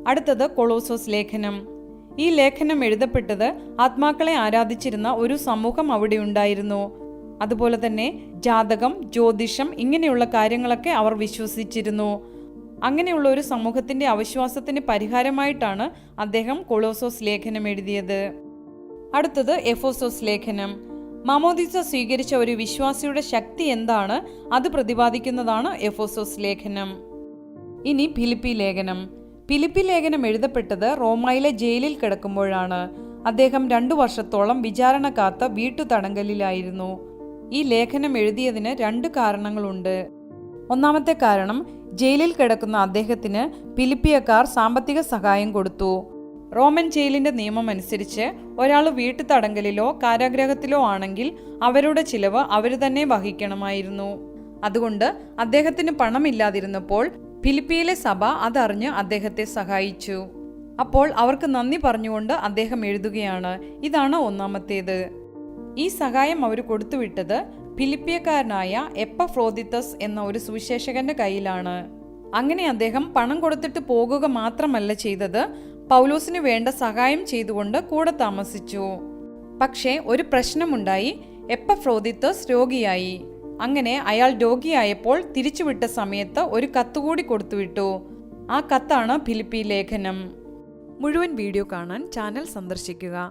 അടുത്തത് കൊളോസോസ് ലേഖനം. ഈ ലേഖനം എഴുതപ്പെട്ടത് ആത്മാക്കളെ ആരാധിച്ചിരുന്ന ഒരു സമൂഹം അവിടെ ഉണ്ടായിരുന്നു. അതുപോലെ തന്നെ ജാതകം, ജ്യോതിഷം ഇങ്ങനെയുള്ള കാര്യങ്ങളൊക്കെ അവർ വിശ്വസിച്ചിരുന്നു. അങ്ങനെയുള്ള ഒരു സമൂഹത്തിന്റെ അവിശ്വാസത്തിന് പരിഹാരമായിട്ടാണ് അദ്ദേഹം കൊളോസോസ് ലേഖനം എഴുതിയത്. അടുത്തത് എഫോസോസ് ലേഖനം. മാമോദീസ സ്വീകരിച്ച ഒരു വിശ്വാസിയുടെ ശക്തി എന്താണ്, അത് പ്രതിപാദിക്കുന്നതാണ് എഫോസോസ് ലേഖനം. ഇനി ഫിലിപ്പി ലേഖനം. ഫിലിപ്പി ലേഖനം എഴുതപ്പെട്ടത് റോമായിലെ ജയിലിൽ കിടക്കുമ്പോഴാണ്. അദ്ദേഹം 2 വർഷത്തോളം വിചാരണ കാത്ത വീട്ടുതടങ്കലിലായിരുന്നു. ഈ ലേഖനം എഴുതിയതിന് 2 കാരണങ്ങളുണ്ട്. ഒന്നാമത്തെ കാരണം, ജയിലിൽ കിടക്കുന്ന അദ്ദേഹത്തിന് ഫിലിപ്പിയക്കാർ സാമ്പത്തിക സഹായം കൊടുത്തു. റോമൻ ജയിലിന്റെ നിയമം അനുസരിച്ച് ഒരാൾ വീട്ടുതടങ്കലിലോ കാരാഗ്രഹത്തിലോ ആണെങ്കിൽ അവരുടെ ചിലവ് അവർ തന്നെ വഹിക്കണമായിരുന്നു. അതുകൊണ്ട് അദ്ദേഹത്തിന് പണമില്ലാതിരുന്നപ്പോൾ ഫിലിപ്പിയിലെ സഭ അതറിഞ്ഞ് അദ്ദേഹത്തെ സഹായിച്ചു. അപ്പോൾ അവർക്ക് നന്ദി പറഞ്ഞുകൊണ്ട് അദ്ദേഹം എഴുതുകയാണ്. ഇതാണ് ഒന്നാമത്തേത്. ഈ സഹായം അവർ കൊടുത്തുവിട്ടത് ഫിലിപ്പിയക്കാരനായ എപ്പഫ്രോദിത്തസ് എന്ന ഒരു സുവിശേഷകന്റെ കയ്യിലാണ്. അങ്ങനെ അദ്ദേഹം പണം കൊടുത്തിട്ട് പോകുക മാത്രമല്ല ചെയ്തത്, പൗലോസിന് വേണ്ട സഹായം ചെയ്തുകൊണ്ട് കൂടെ താമസിച്ചു. പക്ഷേ ഒരു പ്രശ്നമുണ്ടായി. എപ്പഫ്രോദിത്തസ് രോഗിയായി. അങ്ങനെ അയാൾ രോഗിയായപ്പോൾ തിരിച്ചുവിട്ട സമയത്ത് ഒരു കത്തുകൂടി കൊടുത്തുവിട്ടു. ആ കത്താണ് ഫിലിപ്പി ലേഖനം. മുഴുവൻ വീഡിയോ കാണാൻ ചാനൽ സന്ദർശിക്കുക.